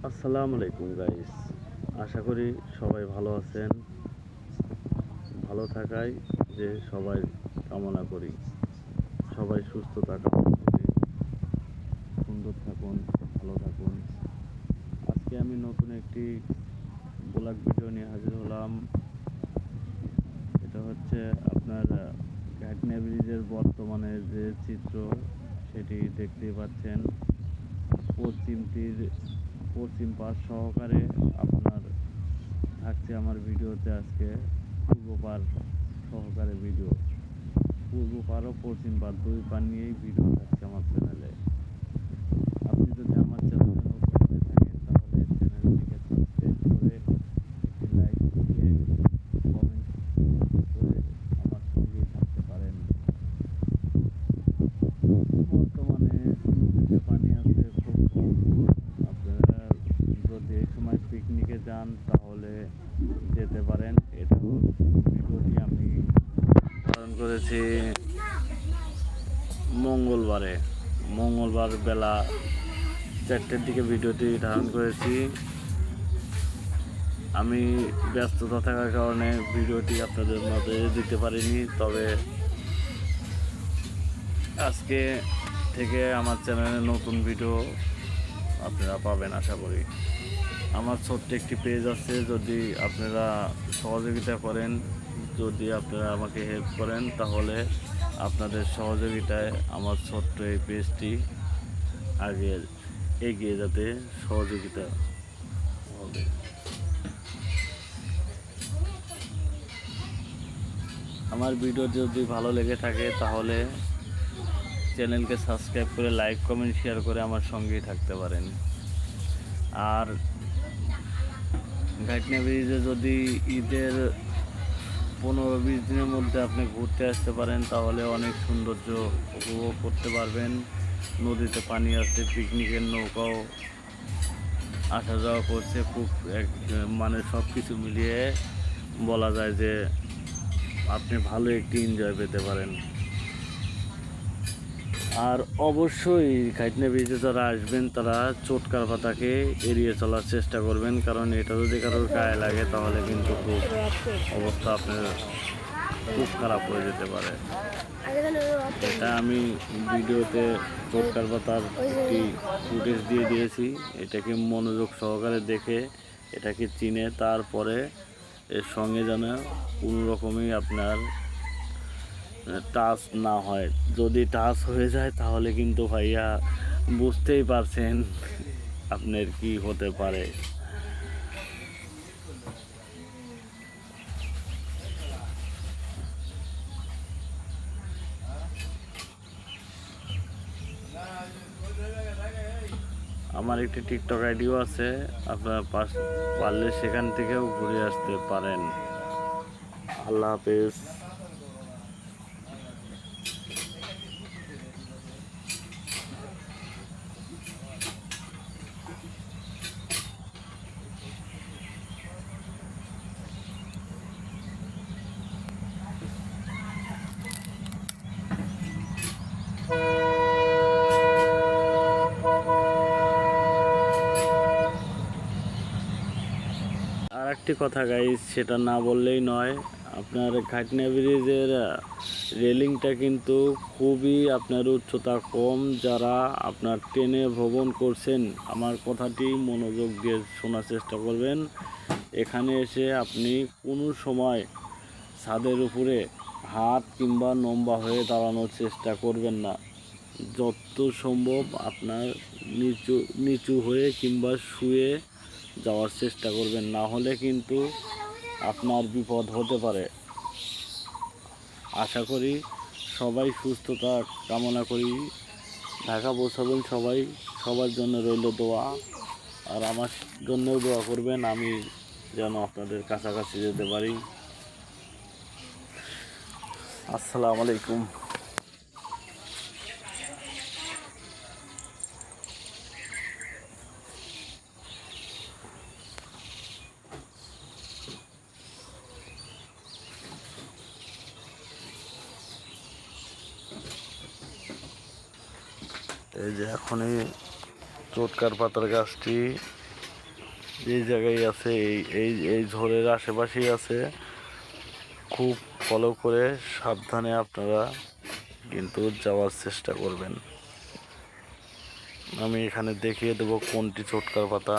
আসসালামু আলাইকুম গাইস, আশা করি সবাই ভালো আছেন। ভালো থাকাই যে সবাই কামনা করি, সবাই সুস্থতা কামনা করি, সুন্দর থাকুন, ভালো থাকুন। আজকে আমি নতুন একটি ব্লগ ভিডিও নিয়ে হাজির হলাম। এটা হচ্ছে আপনার ঘাটনা ব্রিজের বর্তমানে যে চিত্র সেটি দেখতেই পাচ্ছেন। পশ্চিম পাশ সহকারে আপনার থাকছে আমার ভিডিওতে আজকে পূর্ব পার সহকারে ভিডিও। পূর্ব পার ও পশ্চিম পার দুই পার নিয়েই ভিডিও থাকছে আমার চ্যানেলে। আপনি যদি আমার চ্যানেলে নতুন হয়ে থাকেন তাহলে চ্যানেলটিকে সাবস্ক্রাইব করে একটি লাইক দিয়ে কমেন্ট করে আমার সঙ্গেই থাকতে পারেন। বর্তমানে নদীতে পানি আছে খুব ভরপুর। আপনারা যদি এই সময় পিকনিকে যান তাহলে যেতে পারেন। এটা ভিডিওটি আমি ধারণ করেছি মঙ্গলবার বেলা 4টের দিকে ভিডিওটি ধারণ করেছি। আমি ব্যস্ততা থাকার কারণে ভিডিওটি আপনাদের মাঝে দিতে পারিনি, তবে আজকে থেকে আমার চ্যানেলে নতুন ভিডিও আপনারা পাবেন আশা করি। আমার ছোট্ট একটি পেজ আছে, যদি আপনারা সহযোগিতা করেন, যদি আপনারা আমাকে হেল্প করেন তাহলে আপনাদের সহযোগিতায় আমার ছোট্ট এই পেজটি আগে এগিয়ে যেতে সহযোগিতা হবে। আমার ভিডিও যদি ভালো লেগে থাকে তাহলে চ্যানেলকে সাবস্ক্রাইব করে লাইক কমেন্ট শেয়ার করে আমার সঙ্গেই থাকতে পারেন। আর ঘাটনা ব্রিজে যদি ঈদের 15-20 দিনের মধ্যে আপনি ঘুরতে আসতে পারেন তাহলে অনেক সৌন্দর্য উপভোগ করতে পারবেন। নদীতে পানি আছে, পিকনিকের নৌকাও আসা যাওয়া করছে, খুব মানে সব কিছু মিলিয়ে বলা যায় যে আপনি ভালো একটি এনজয় পেতে পারেন। আর অবশ্যই ঘাটনা ব্রিজে যারা আসবেন তারা চোটকার পাতাকে এড়িয়ে চলার চেষ্টা করবেন, কারণ এটা যদি কারোর গায়ে লাগে তাহলে কিন্তু খুব অবস্থা আপনার খুব খারাপ হয়ে যেতে পারে। এটা আমি ভিডিওতে চোটকার পাতার একটি ফুটেজ দিয়ে দিয়েছি। এটাকে মনোযোগ সহকারে দেখে এটাকে চিনে তারপরে এর সঙ্গে যেন কোনো রকমই আপনার টাচ না হয়। যদি টাচ হয়ে যায় তাহলে কিন্তু ভাইয়া বুঝতেই পারছেন আপনার কি হতে পারে। আমার একটি টিকটক আইডিও আছে, আপনারা পারলে সেখান থেকেও ঘুরে আসতে পারেন। আল্লাহ হাফেজ। আর একটি কথা গাইস, সেটা না বললেই নয়, আপনার ঘাটনা ব্রিজের রেলিংটা কিন্তু খুবই আপনার উচ্চতা কম। যারা আপনার ট্রেনে ভ্রমণ করছেন আমার কথাটি মনোযোগ দিয়ে শোনার চেষ্টা করবেন। এখানে এসে আপনি কোনো সময় ছাদের উপরে হাত কিংবা লম্বা হয়ে দাঁড়ানোর চেষ্টা করবেন না। যত সম্ভব আপনার নিচু নিচু হয়ে কিংবা শুয়ে যাওয়ার চেষ্টা করবেন, না হলে কিন্তু আপনার বিপদ হতে পারে। আশা করি সবাই সুস্থতা কামনা করি। ঢাকা পৌঁছাবেন সবাই, সবার জন্য রইল দোয়া। আর আমার জন্যও দোয়া করবেন, আমি যেন আপনাদের কাছাকাছি যেতে পারি। আসসালামু আলাইকুম। এই যে এখনই চোটকার পাতার গাছটি এই জায়গায় আছে, এই এই এই ঝোড়ের আশেপাশেই আছে। খুব ফলো করে সাবধানে আপনারা কিন্তু যাওয়ার চেষ্টা করবেন। আমি এখানে দেখিয়ে দেবো কোনটি চটকার পাতা।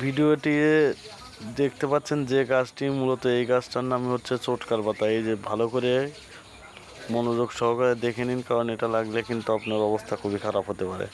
ভিডিওটি দেখতে পাচ্ছেন যে গাছটি, মূলত এই গাছটার নাম হচ্ছে চটকার পাতা। এই যে ভালো করে মনোযোগ সহকারে দেখে নিন, কারণ এটা লাগলে কিন্তু আপনার অবস্থা খুবই খারাপ হতে পারে।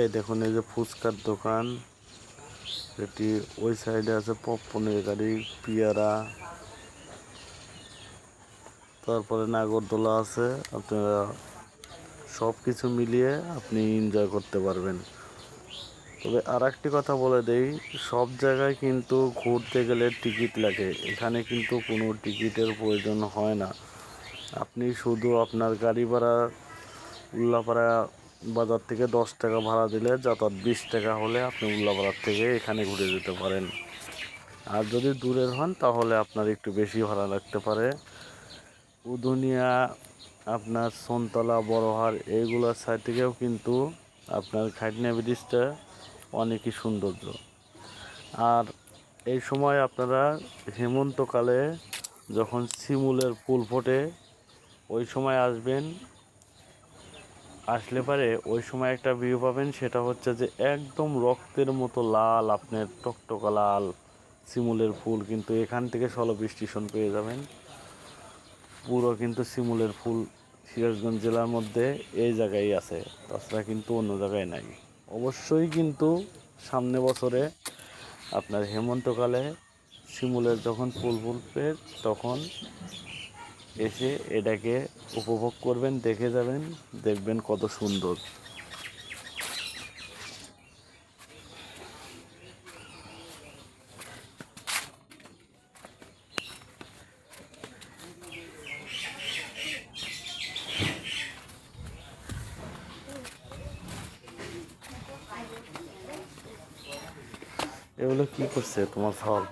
এই দেখুন, এই যে ফুচকার দোকান, এটি ওই সাইডে আছে পপকর্নের গাড়ি, পেয়ারা, তারপরে নাগরদোলা আছে। আপনারা সব কিছু মিলিয়ে আপনি এনজয় করতে পারবেন। তবে আর একটি কথা বলে দেই, সব জায়গায় কিন্তু ঘুরতে গেলে টিকিট লাগে, এখানে কিন্তু কোনো টিকিটের প্রয়োজন হয় না। আপনি শুধু আপনার গাড়ি ভাড়া, উল্লাপাড়া বাজার থেকে 10 টাকা ভাড়া দিলে যাতায়াত 20 টাকা হলে আপনি উল্লাপাড়ার থেকে এখানে ঘুরে যেতে পারেন। আর যদি দূরের হন তাহলে আপনার একটু বেশি ভাড়া লাগতে পারে। উদুনিয়া, আপনার সোনতলা, বড়হার, এইগুলোর সাইড থেকেও কিন্তু আপনার খাইটনা ব্রিজটা অনেকই সৌন্দর্য। আর এই সময় আপনারা হেমন্তকালে যখন শিমুলের ফুল ফোটে ওই সময় আসবেন, আসলে পারে ওই সময় একটা ভিউ পাবেন, সেটা হচ্ছে যে একদম রক্তের মতো লাল, আপনার টকটকা লাল শিমুলের ফুল কিন্তু এখান থেকে ষোলো স্টেশন পেয়ে যাবেন। পুরো কিন্তু শিমুলের ফুল সিরাজগঞ্জ জেলার মধ্যে এই জায়গায় আছে, তাছাড়া কিন্তু অন্য জায়গায় নাই। অবশ্যই কিন্তু সামনে বছরে আপনার হেমন্তকালে শিমুলের যখন ফুল ফুটবে তখন এসে এটাকে উপভোগ করবেন, দেখে যাবেন, দেখবেন কত সুন্দর। এগুলো কি করছে তোমার খাওয়ার?